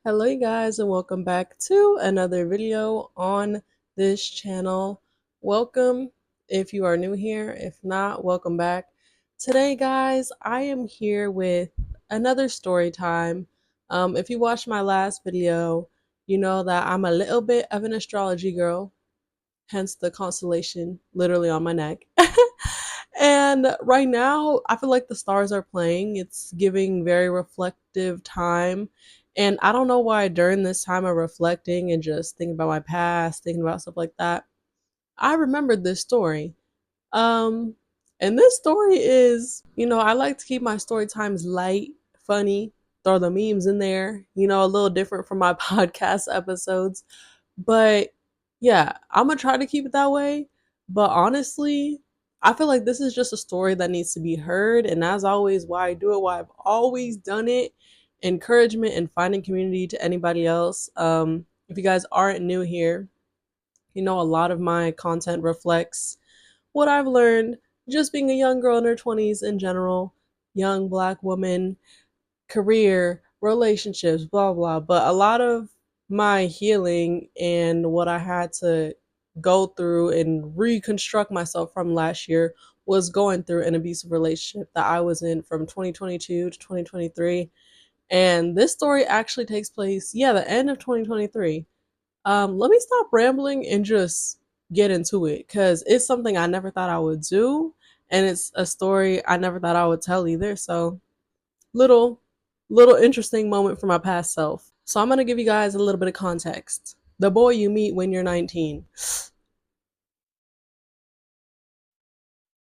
Hello you guys and welcome back to another video on this channel. Welcome if you are new here. If not, welcome back. Today guys, I am here with another story time. If you watched my last video, you know that I'm a little bit of an astrology girl, hence the constellation literally on my neck. And right now, I feel like the stars are playing. It's giving very reflective time. And I don't know why during this time of reflecting and just thinking about my past, thinking about stuff like that, I remembered this story. Um, and this story is, I like to keep my story times light, funny, throw the memes in there, a little different from my podcast episodes. But yeah, I'm gonna try to keep it that way. But honestly, I feel like this is just a story that needs to be heard. And as always, why I do it, why I've always done it, encouragement and finding community to anybody else. If you guys aren't new here, a lot of my content reflects what I've learned just being a young girl in her 20s in general, young black woman, career, relationships, blah, blah. But a lot of my healing and what I had to go through and reconstruct myself from last year was going through an abusive relationship that I was in from 2022 to 2023. And this story actually takes place, the end of 2023. Let me stop rambling and just get into it because it's something I never thought I would do. And it's a story I never thought I would tell either. So little interesting moment for my past self. So I'm gonna give you guys a little bit of context. The boy you meet when you're 19.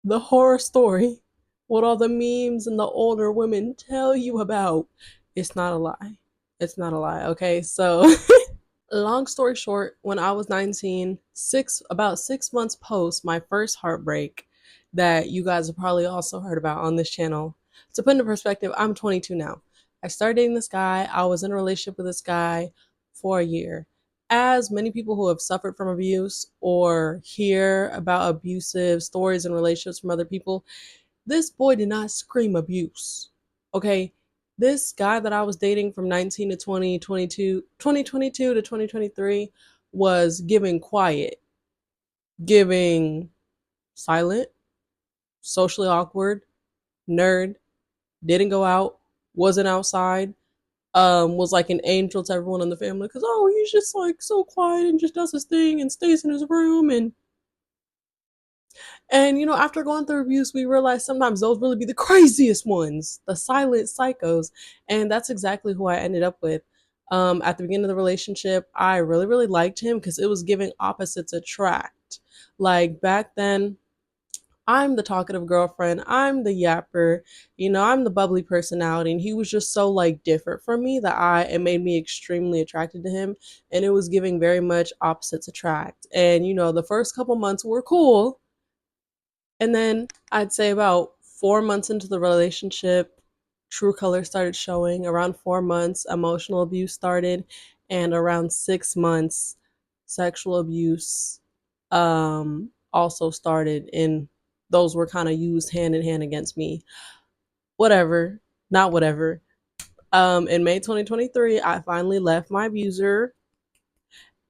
The horror story. What all the memes and the older women tell you about. It's not a lie. It's not a lie, okay? So long story short, when I was 19, about 6 months post my first heartbreak that you guys have probably also heard about on this channel. To put into perspective, I'm 22 now. I started dating this guy. I was in a relationship with this guy for a year. As many people who have suffered from abuse or hear about abusive stories and relationships from other people, this boy did not scream abuse. Okay? This guy that I was dating from 19 to 2022 to 2023 was giving quiet, giving silent, socially awkward, nerd, didn't go out, wasn't outside, was like an angel to everyone in the family because, oh, he's just like so quiet and just does his thing and stays in his room. And after going through abuse, we realized sometimes those really be the craziest ones, the silent psychos. And that's exactly who I ended up with. At the beginning of the relationship, I really, really liked him because it was giving opposites attract. Like back then, I'm the talkative girlfriend. I'm the yapper. I'm the bubbly personality. And he was just so like different from me that it made me extremely attracted to him. And it was giving very much opposites attract. And the first couple months were cool. And then I'd say about 4 months into the relationship, true colors started showing. Around 4 months, emotional abuse started. And around 6 months, sexual abuse also started. And those were kind of used hand in hand against me. Whatever, not whatever. In May 2023, I finally left my abuser.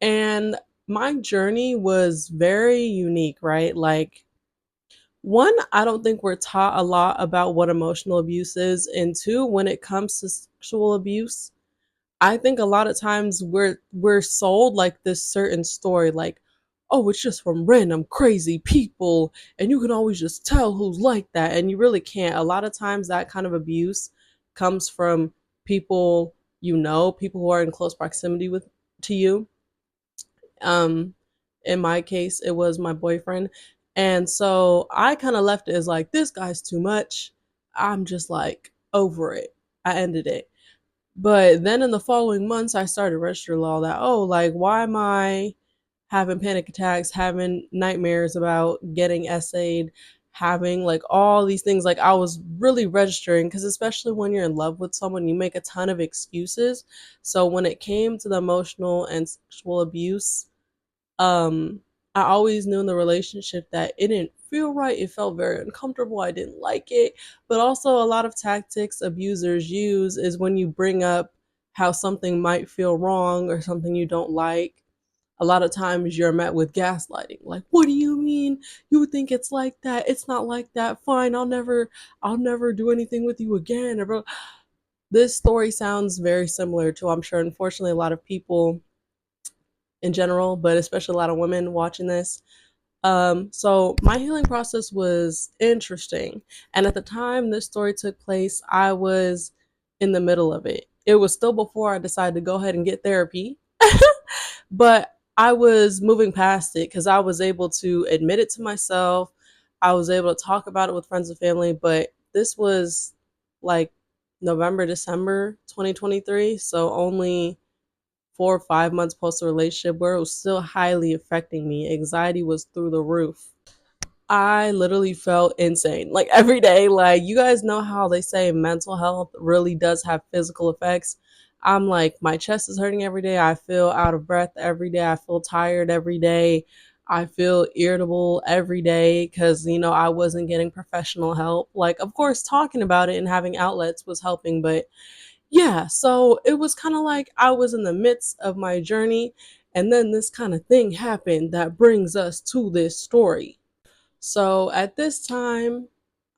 And my journey was very unique, right? Like, one, I don't think we're taught a lot about what emotional abuse is. And two, when it comes to sexual abuse, I think a lot of times we're sold like this certain story, like, oh, it's just from random crazy people, and you can always just tell who's like that, and you really can't. A lot of times that kind of abuse comes from people people who are in close proximity with to you. Um, in my case, it was my boyfriend. And so I kind of left it as like, this guy's too much. I'm just like over it. I ended it. But then in the following months, I started registering all that. Oh, like, why am I having panic attacks, having nightmares about getting essayed, having like all these things? Like, I was really registering because, especially when you're in love with someone, you make a ton of excuses. So when it came to the emotional and sexual abuse, um I always knew in the relationship that it didn't feel right. It felt very uncomfortable. I didn't like it. But also, a lot of tactics abusers use is when you bring up how something might feel wrong or something you don't like, a lot of times you're met with gaslighting. Like, what do you mean? You think it's like that? It's not like that. Fine, I'll never do anything with you again. This story sounds very similar to, I'm sure, unfortunately, a lot of people in general, but especially a lot of women watching this. So my healing process was interesting. And at the time this story took place, I was in the middle of it. It was still before I decided to go ahead and get therapy. But I was moving past it because I was able to admit it to myself. I was able to talk about it with friends and family. But this was like November, December 2023. So only 4 or 5 months post a relationship where it was still highly affecting me. Anxiety was through the roof. I literally felt insane. Like every day, like you guys know how they say mental health really does have physical effects. I'm like, my chest is hurting every day. I feel out of breath every day. I feel tired every day. I feel irritable every day because, I wasn't getting professional help. Like, of course, talking about it and having outlets was helping, but yeah, so it was kind of like I was in the midst of my journey, and then this kind of thing happened that brings us to this story. So at this time,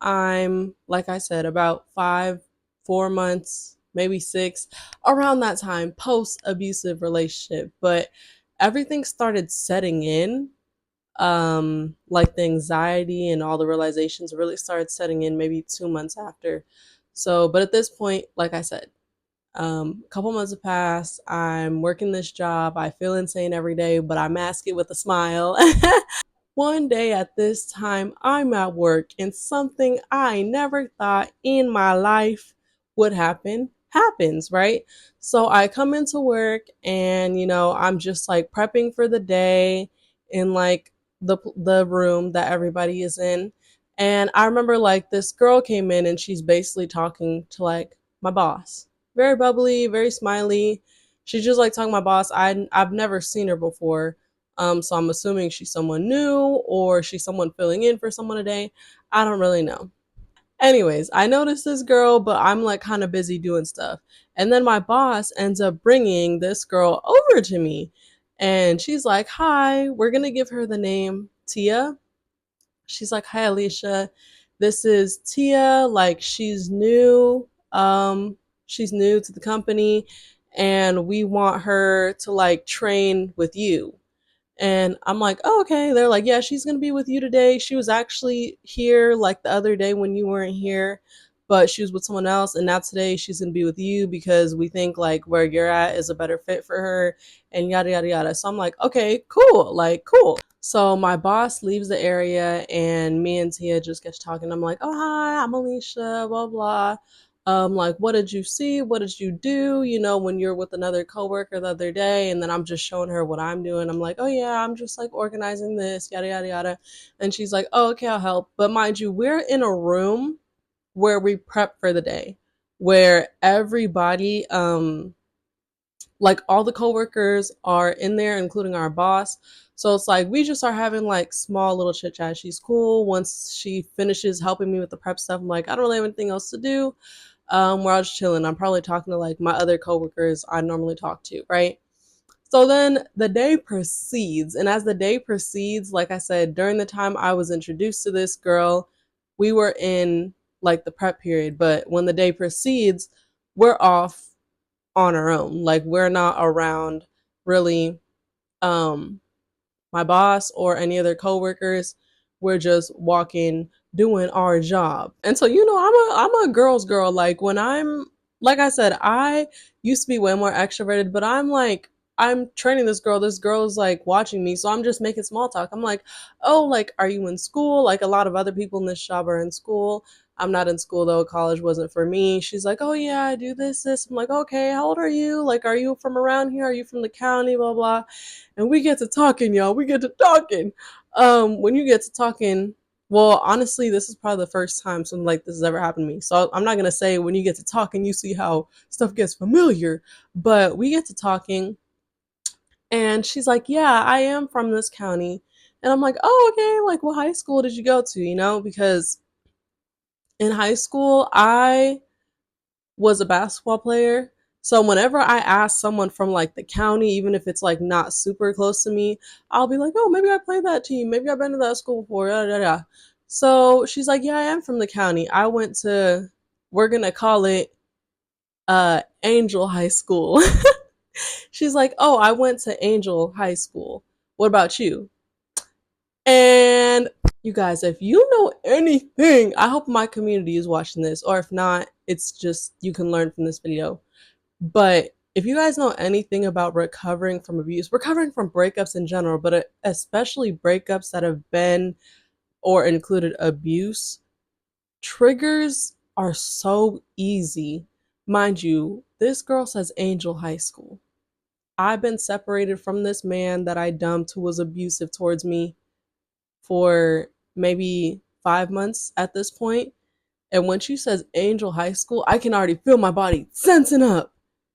I'm, like I said, about 4 months, maybe 6, around that time, post abusive relationship. But everything started setting in. Like the anxiety and all the realizations really started setting in maybe 2 months after. So, but at this point, like I said, a couple months have passed. I'm working this job. I feel insane every day, but I mask it with a smile. One day at this time, I'm at work and something I never thought in my life would happen happens, right? So I come into work and, I'm just like prepping for the day in like the room that everybody is in. And I remember like this girl came in and she's basically talking to like my boss. Very bubbly, very smiley. She's just like talking to my boss. I've never seen her before, so I'm assuming she's someone new or she's someone filling in for someone today. I don't really know. Anyways, I noticed this girl, but I'm like kind of busy doing stuff. And then my boss ends up bringing this girl over to me. And she's like, "Hi, we're going to give her the name Tia." She's like, "Hi, Alicia. This is Tia. Like, she's new to the company, and we want her to like train with you." And I'm like, "Oh, okay." They're like, "Yeah, she's going to be with you today. She was actually here like the other day when you weren't here, but she was with someone else. And now today she's going to be with you because we think like where you're at is a better fit for her and yada, yada, yada." So I'm like, "Okay, cool. Like, cool." So my boss leaves the area and me and Tia just get to talking. I'm like, "Oh, hi, I'm Alicia, blah, blah. Like, what did you see? What did you do? When you're with another coworker the other day." And then I'm just showing her what I'm doing. I'm like, "Oh yeah, I'm just like organizing this, yada yada yada." And she's like, "Oh, okay, I'll help." But mind you, we're in a room where we prep for the day, where everybody, like all the coworkers are in there, including our boss. So it's like we just are having like small little chit chat. She's cool. Once she finishes helping me with the prep stuff, I'm like, I don't really have anything else to do. We're all just chilling. I'm probably talking to like my other coworkers I normally talk to, right? So then the day proceeds, and as the day proceeds, like I said, during the time I was introduced to this girl, we were in like the prep period. But when the day proceeds, we're off on our own. Like we're not around really um my boss or any other coworkers. We're just walking, doing our job. And so, I'm a girl's girl. Like when I'm, like I said, I used to be way more extroverted, but I'm training this girl. This girl is like watching me. So I'm just making small talk. I'm like, "Oh, like, are you in school?" Like a lot of other people in this job are in school. I'm not in school though. College wasn't for me. She's like, "Oh yeah, I do this." I'm like, "Okay, how old are you? Like, are you from around here? Are you from the county? Blah, blah." And we get to talking, y'all. We get to talking. When you get to talking, well, honestly, this is probably the first time something like this has ever happened to me. So I'm not gonna say when you get to talking, you see how stuff gets familiar. But we get to talking, and she's like, "Yeah, I am from this county." And I'm like, "Oh, okay. Like, what high school did you go to?" Because in high school, I was a basketball player. So whenever I ask someone from like the county, even if it's like not super close to me, I'll be like, oh, maybe I played that team. Maybe I've been to that school before. Da, da, da. So she's like, yeah, I am from the county. I went to, we're going to call it Angel High School. She's like, oh, I went to Angel High School. What about you? And you guys, if you know anything, I hope my community is watching this, or if not, it's just you can learn from this video. But if you guys know anything about recovering from abuse, recovering from breakups in general, but especially breakups that have been or included abuse, triggers are so easy. Mind you, this girl says Angel High School. I've been separated from this man that I dumped who was abusive towards me for maybe 5 months at this point. And when she says Angel High School, I can already feel my body sensing up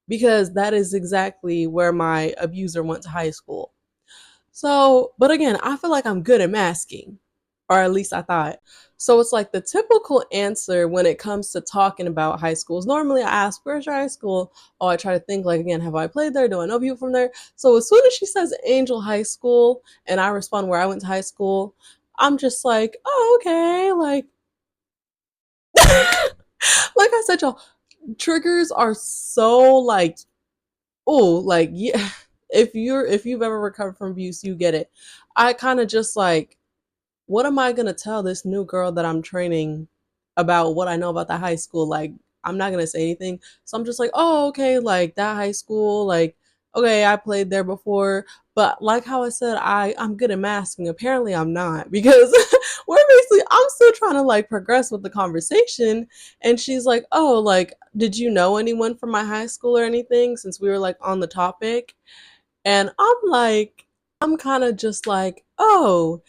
because that is exactly where my abuser went to high school. So, but again, I feel like I'm good at masking, or at least I thought. So it's like the typical answer when it comes to talking about high schools. Normally I ask, where's your high school? Oh, I try to think like, again, have I played there? Do I know people from there? So as soon as she says Angel High School and I respond where I went to high school, I'm just like, oh, okay. Like, like I said, y'all, triggers are so like, oh, like, yeah. If you've ever recovered from abuse, you get it. I kind of just like, what am I gonna tell this new girl that I'm training about what I know about that high school? Like, I'm not gonna say anything. So I'm just like, oh, okay, like that high school, like, okay, I played there before. But like how I said, I'm good at masking. Apparently I'm not because we're basically I'm still trying to like progress with the conversation. And she's like, oh, like, did you know anyone from my high school or anything since we were like on the topic? And I'm like, I'm kind of just like, oh,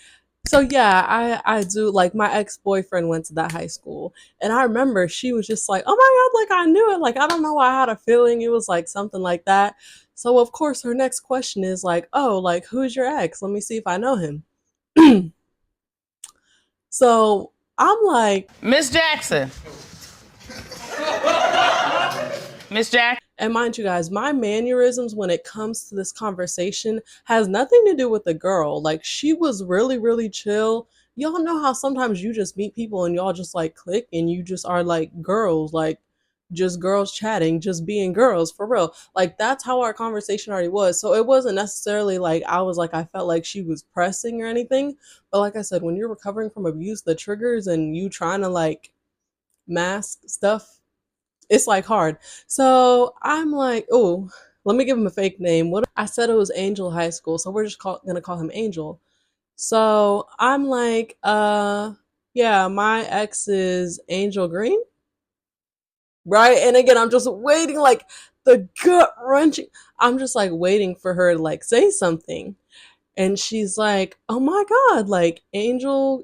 so yeah, I do like my ex-boyfriend went to that high school and I remember she was just like, "Oh my god, like I knew it. Like I don't know why I had a feeling it was like something like that." So of course her next question is like, "Oh, like who's your ex? Let me see if I know him." So I'm like, Miss Jackson. Miss Jackson. and mind you guys, my mannerisms when it comes to this conversation has nothing to do with the girl. Like she was really, really chill. Y'all know how sometimes you just meet people and y'all just like click and you just are like girls, like just girls chatting, just being girls for real. Like that's how our conversation already was. So it wasn't necessarily like I was like I felt like she was pressing or anything. But like I said, when you're recovering from abuse, the triggers and you trying to like mask stuff, it's like hard. So I'm like, oh, let me give him a fake name. What I said it was Angel High School, so we're just gonna call him Angel. So I'm like, yeah, my ex is Angel Green, right? And again, I'm just waiting, like the gut wrenching. I'm just like waiting for her to like say something. And she's like, oh my god, like Angel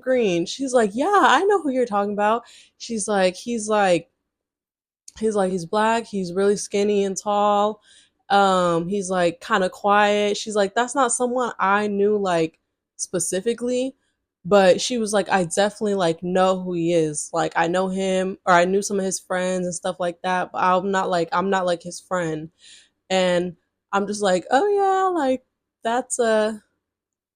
Green. She's like, yeah, I know who you're talking about. She's like, he's black, he's really skinny and tall, he's like kind of quiet. She's like, that's not someone I knew like specifically, but she was like, I definitely like know who he is. Like I know him, or I knew some of his friends and stuff like that, but I'm not like his friend. And I'm just like, oh yeah, like that's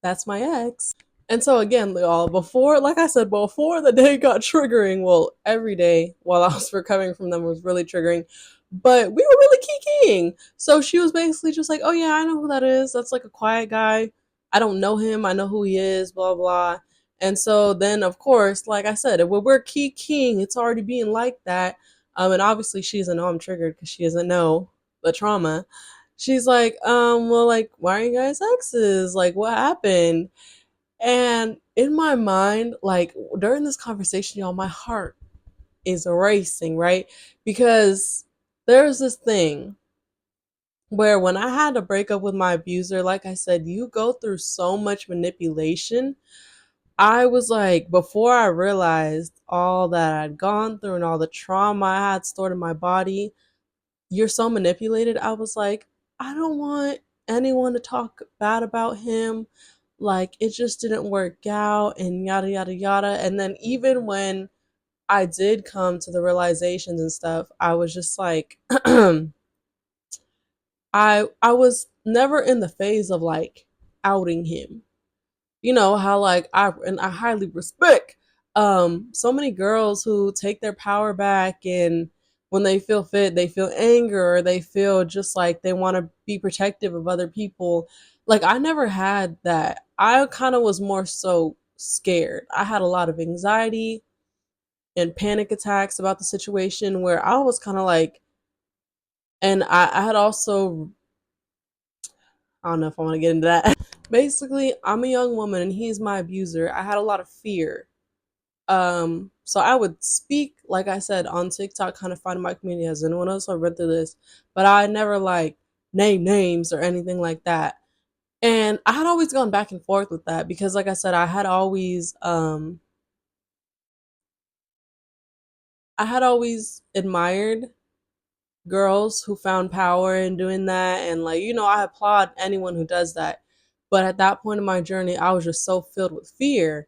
that's my ex. And so again, y'all, before, like I said, before the day got triggering, well, every day while I was recovering from them was really triggering, but we were really kikiing. So she was basically just like, oh yeah, I know who that is. That's like a quiet guy. I don't know him. I know who he is, blah, blah. And so then, of course, like I said, when we're kikiing, it's already being like that. And obviously she doesn't know I'm triggered because she doesn't know the trauma. She's like, well, like, why are you guys exes? Like, what happened? And in my mind, like during this conversation, y'all, my heart is racing, right? Because there's this thing where when I had to break up with my abuser, like I said, you go through so much manipulation. I was like, before I realized all that I'd gone through and all the trauma I had stored in my body, you're so manipulated. I was like, I don't want anyone to talk bad about him. Like, it just didn't work out and yada, yada, yada. And then, even when I did come to the realizations and stuff, I was just like, I was never in the phase of like outing him. You know how like I highly respect so many girls who take their power back, and when they feel fit they feel anger, or they feel just like they want to be protective of other people. Like I never had that. I kind of was more so scared. I had a lot of anxiety and panic attacks about the situation, where I was kind of like, and I had also, I don't know if I want to get into that. Basically, I'm a young woman and he's my abuser. I had a lot of fear. So I would speak, like I said, on TikTok, kind of find my community. Has anyone else I read through this? But I never like name names or anything like that. And I had always gone back and forth with that because, like I said, I had always admired girls who found power in doing that, and like I applaud anyone who does that. But at that point in my journey, I was just so filled with fear.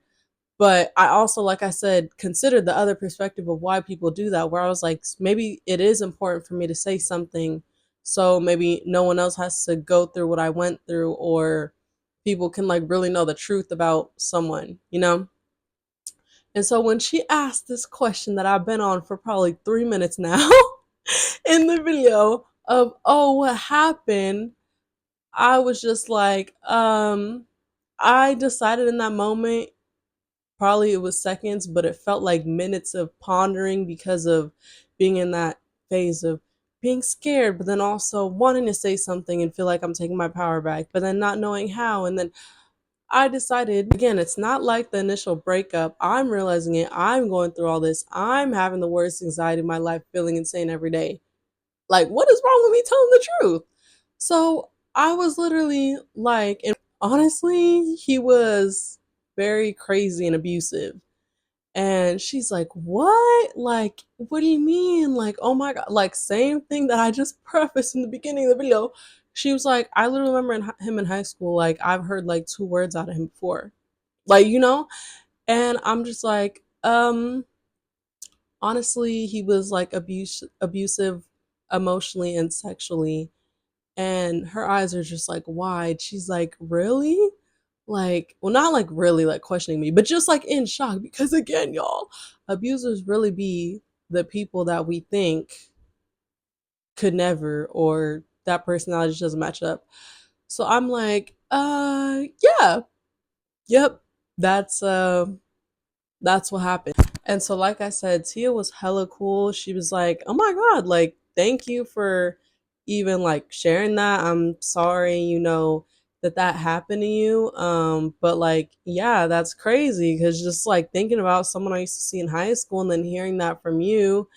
But I also, like I said, considered the other perspective of why people do that, where I was like, maybe it is important for me to say something, so maybe no one else has to go through what I went through, or people can like really know the truth about someone. And so when she asked this question that I've been on for probably 3 minutes now in the video of, oh, what happened, I was just like, I decided in that moment, probably it was seconds, but it felt like minutes of pondering because of being in that phase of being scared, but then also wanting to say something and feel like I'm taking my power back, but then not knowing how. And then I decided, again, it's not like the initial breakup. I'm realizing it. I'm going through all this. I'm having the worst anxiety of my life, feeling insane every day. Like, what is wrong with me telling the truth? So I was literally like, and honestly, he was very crazy and abusive. And she's like, what? Like, what do you mean? Like, oh my God. Like, same thing that I just prefaced in the beginning of the video. She was like, I literally remember him in high school. Like, I've heard like two words out of him before. Like. And I'm just like, honestly, he was like abusive emotionally and sexually. And her eyes are just like wide. She's like, really? Like, well, not like really like questioning me, but just like in shock, because again, y'all, abusers really be the people that we think could never, or that personality just doesn't match up. So I'm like, yeah, yep, that's that's what happened. And so, like I said, Tia was hella cool. She was like, oh my God, like, thank you for even like sharing that. I'm sorry, that happened to you. But like, yeah, that's crazy, because just like thinking about someone I used to see in high school and then hearing that from you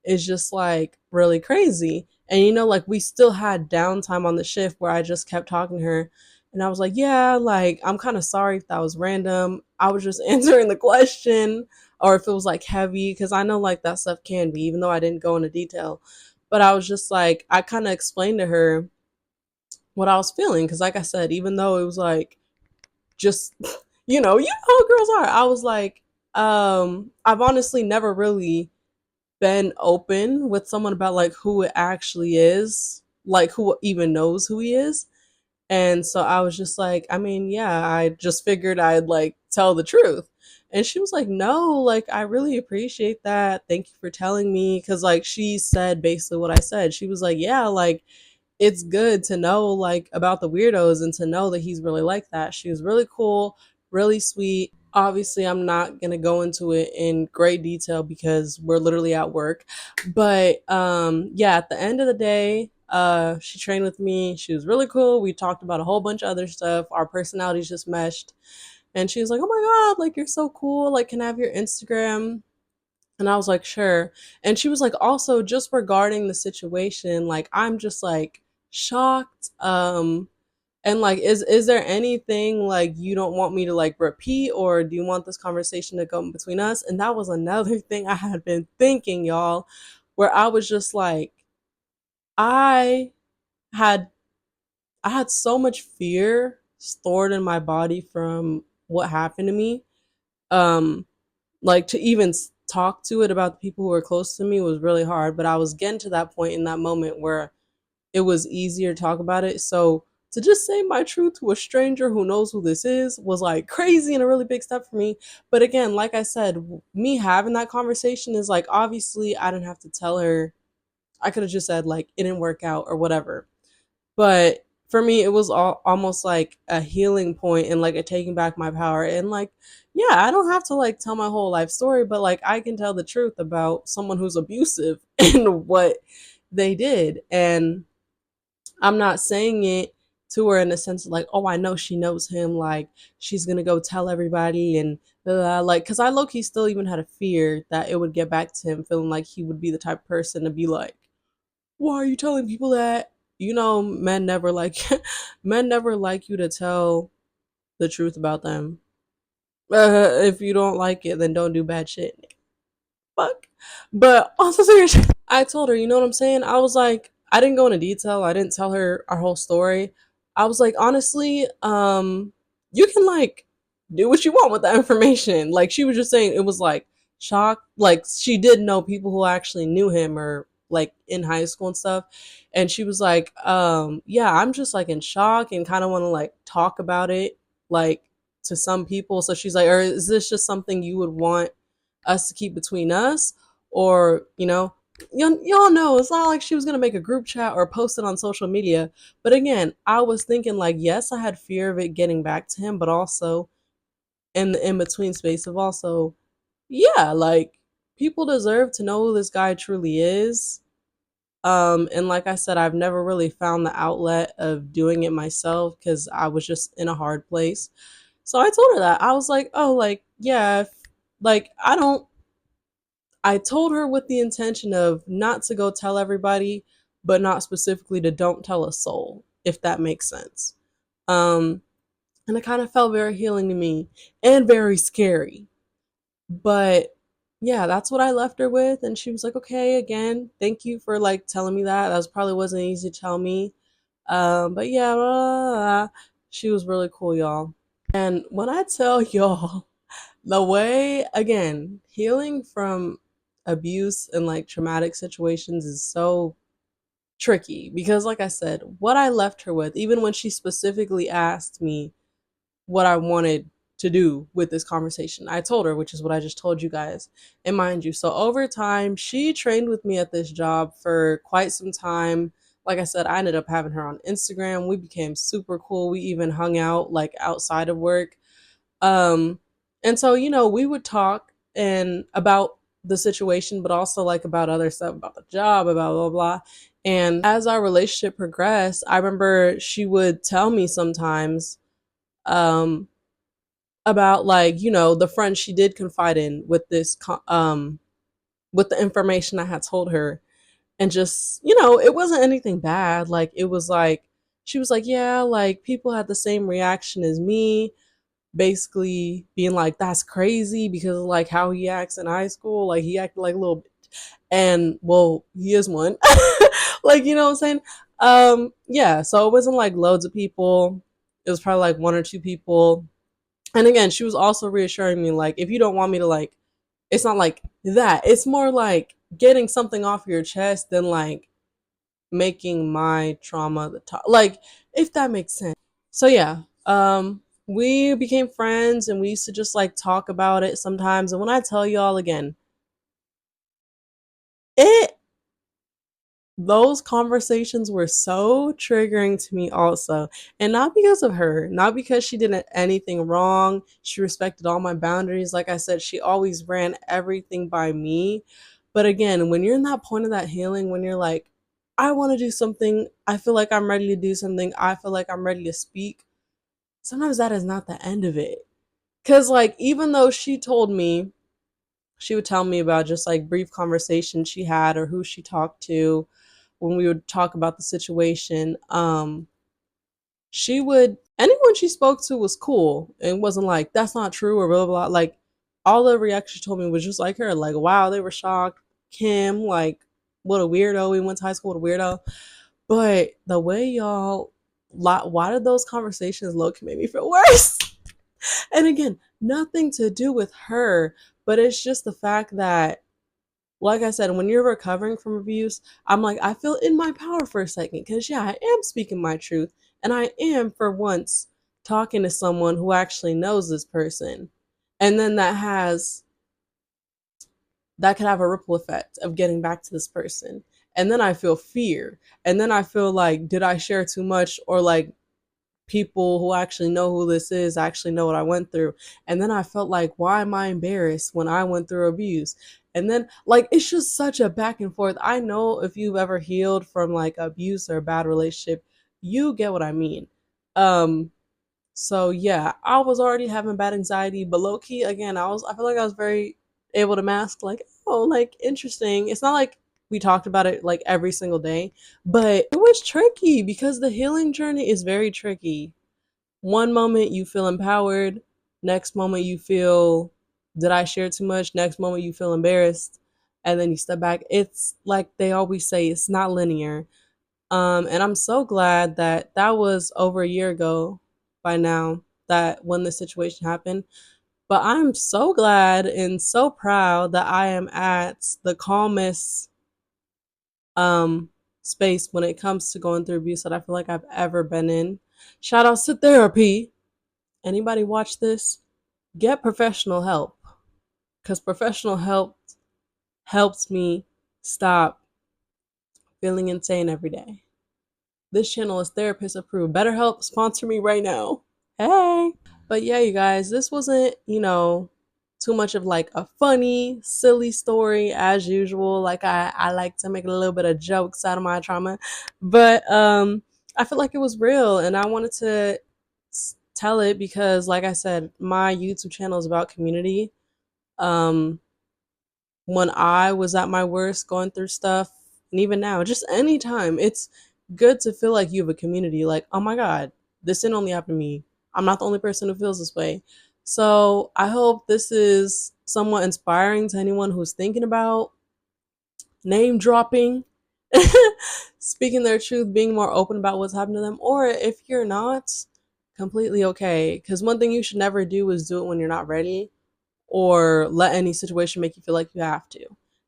is just like really crazy. And like we still had downtime on the shift where I just kept talking to her. And I was like, yeah, like I'm kind of sorry if that was random. I was just answering the question, or if it was like heavy, because I know like that stuff can be, even though I didn't go into detail. But I was just like, I kind of explained to her what I was feeling. Because, like I said, even though it was like just, how girls are, I was like, I've honestly never really been open with someone about like who it actually is, like who even knows who he is. And so I was just like, I mean, yeah, I just figured I'd like tell the truth. And she was like, no, like I really appreciate that. Thank you for telling me. Cause like she said basically what I said. She was like, yeah, like it's good to know like about the weirdos and to know that he's really like that. She was really cool, really sweet. Obviously, I'm not going to go into it in great detail because we're literally at work. But yeah, at the end of the day, she trained with me. She was really cool. We talked about a whole bunch of other stuff. Our personalities just meshed. And she was like, "Oh my God, like you're so cool. Like, can I have your Instagram?" And I was like, sure. And she was like, also, just regarding the situation, like, I'm just like shocked. And like, is there anything like you don't want me to like repeat, or do you want this conversation to go in between us? And that was another thing I had been thinking, y'all, where I was just like, I had I had so much fear stored in my body from what happened to me. Um, like to even talk to it about the people who were close to me was really hard, but I was getting to that point in that moment where it was easier to talk about it. So to just say my truth to a stranger who knows who this is was like crazy and a really big step for me. But again, like I said, me having that conversation is like, obviously I didn't have to tell her. I could have just said like it didn't work out or whatever. But for me, it was almost like a healing point and like a taking back my power. And like, yeah, I don't have to like tell my whole life story, but like I can tell the truth about someone who's abusive and what they did. And I'm not saying it to her in the sense of like, oh, I know she knows him. Like she's gonna go tell everybody and like, cause I low key still even had a fear that it would get back to him, feeling like he would be the type of person to be like, why are you telling people that? You know, men never like men never like you to tell the truth about them. If you don't like it, then don't do bad shit. Fuck. But also serious, I told her, you know what I'm saying? I was like, I didn't go into detail. I didn't tell her our whole story. I was like, honestly, you can like do what you want with that information. Like she was just saying it was like shock. Like she did know people who actually knew him or like in high school and stuff. And she was like, yeah, I'm just like in shock and kind of want to like talk about it like to some people. So she's like, or is this just something you would want us to keep between us? Or, you know, y'all know it's not like she was gonna make a group chat or post it on social media. But again, I was thinking like, yes, I had fear of it getting back to him, but also in the in between space of also, yeah, like people deserve to know who this guy truly is. And like I said, I've never really found the outlet of doing it myself because I was just in a hard place. So I told her that. I was like, oh, like, yeah, if, like, I told her with the intention of not to go tell everybody, but not specifically to don't tell a soul, if that makes sense. Um, and it kind of felt very healing to me and very scary. But yeah, that's what I left her with. And she was like, okay, again, thank you for like telling me that. That was probably wasn't easy to tell me. But yeah, blah, blah, blah. She was really cool, y'all. And when I tell y'all, the way, again, healing from abuse and like traumatic situations is so tricky because, like I said, what I left her with, even when she specifically asked me what I wanted to do with this conversation, I told her, which is what I just told you guys. And mind you, so over time, she trained with me at this job for quite some time. Like I said, I ended up having her on Instagram. We became super cool. We even hung out like outside of work. Um, and so, you know, we would talk and about the situation, but also like about other stuff, about the job, about blah, blah, blah. And as our relationship progressed, I remember she would tell me sometimes um, about like, you know, the friend she did confide in with this, with the information I had told her. And just, you know, it wasn't anything bad. Like, it was like, she was like, yeah, like people had the same reaction as me, basically being like, that's crazy because of like how he acts in high school. Like he acted like a little bitch. And well, he is one. Like, you know what I'm saying? Yeah, so it wasn't like loads of people. It was probably like one or two people. And again, she was also reassuring me, like, if you don't want me to like, it's not like that. It's more like getting something off your chest than like making my trauma the top, like, if that makes sense. So yeah, we became friends and we used to just like talk about it sometimes. And when I tell y'all again, it those conversations were so triggering to me also. And not because of her, not because she did anything wrong. She respected all my boundaries. Like I said, she always ran everything by me. But again, when you're in that point of that healing, when you're like, I want to do something, I feel like I'm ready to do something, I feel like I'm ready to speak, sometimes that is not the end of it. Cause like, even though she told me, she would tell me about just like brief conversations she had or who she talked to when we would talk about the situation. She would, anyone she spoke to was cool and wasn't like, that's not true or blah, blah, blah. Like, all the reactions she told me was just like her, like, wow, they were shocked. Kim, like, what a weirdo. We went to high school with a weirdo. But the way y'all, why did those conversations low key make me feel worse? And again, nothing to do with her, but it's just the fact that Like I said, when you're recovering from abuse, I'm like, I feel in my power for a second because, yeah, I am speaking my truth. And I am, for once, talking to someone who actually knows this person. And then that could have a ripple effect of getting back to this person. And then I feel fear. And then I feel like, did I share too much? Or like, people who actually know who this is actually know what I went through. And then I felt like, why am I embarrassed when I went through abuse? And then, like, it's just such a back and forth. I know if you've ever healed from like abuse or a bad relationship, you get what I mean. Um, so yeah, I was already having bad anxiety, but low key, again, I feel like I was very able to mask, like, oh, like, interesting. It's not like we talked about it like every single day, but it was tricky because the healing journey is very tricky. One moment you feel empowered, next moment you feel, did I share too much? Next moment you feel embarrassed, and then you step back. It's like they always say, it's not linear. And I'm so glad that that was over a year ago by now, that when the situation happened. But I'm so glad and so proud that I am at the calmest um space when it comes to going through abuse that I feel like I've ever been in. Shout outs to therapy. Anybody watch this? Get professional help, because professional help helps me stop feeling insane every day. This channel is therapist approved. BetterHelp, sponsor me right now. Hey. But yeah, you guys, this wasn't, too much of like a funny, silly story as usual. Like I like to make a little bit of jokes out of my trauma. But I feel like it was real and I wanted to tell it because like I said, my YouTube channel is about community. Um when I was at my worst going through stuff, and even now, just anytime, it's good to feel like you have a community. Like, oh my God, this didn't only happen to me. I'm not the only person who feels this way. So I hope this is somewhat inspiring to anyone who's thinking about name dropping, speaking their truth, being more open about what's happened to them. Or if you're not, completely okay. Because one thing you should never do is do it when you're not ready or let any situation make you feel like you have to.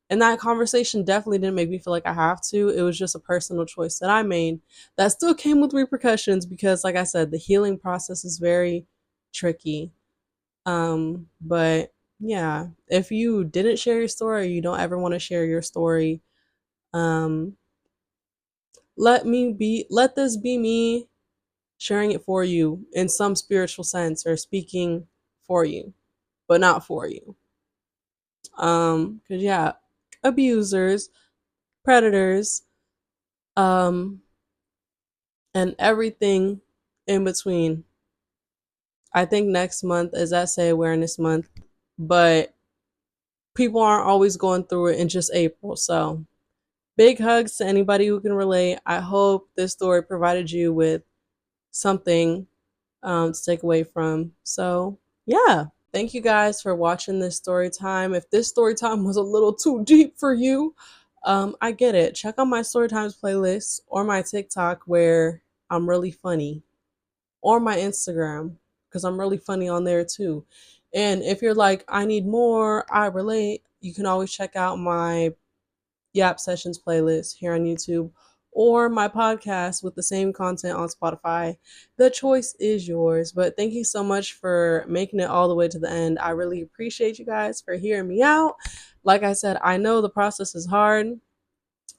And that conversation definitely didn't make me feel like I have to. It was just a personal choice that I made that still came with repercussions because, like I said, the healing process is very tricky. But yeah, if you didn't share your story or you don't ever want to share your story, um, let this be me sharing it for you in some spiritual sense or speaking for you, but not for you. Because yeah, abusers, predators, um, and everything in between. I think next month is SA Awareness Month, but people aren't always going through it in just April. So big hugs to anybody who can relate. I hope this story provided you with something to take away from. So yeah. Thank you guys for watching this story time. If this story time was a little too deep for you, I get it. Check out my story times playlist or my TikTok where I'm really funny, or my Instagram because I'm really funny on there too. And if you're like, I need more, I relate, you can always check out my Yap Sessions playlist here on YouTube or my podcast with the same content on Spotify. The choice is yours. But thank you so much for making it all the way to the end. I really appreciate you guys for hearing me out. Like I said, I know the process is hard.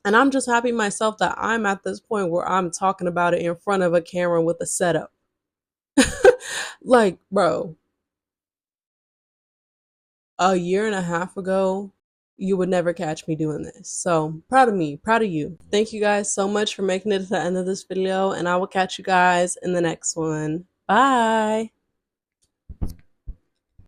And I'm just happy myself that I'm at this point where I'm talking about it in front of a camera with a setup. Like, bro, a year and a half ago, you would never catch me doing this. So proud of me, proud of you. Thank you guys so much for making it to the end of this video, and I will catch you guys in the next one. Bye.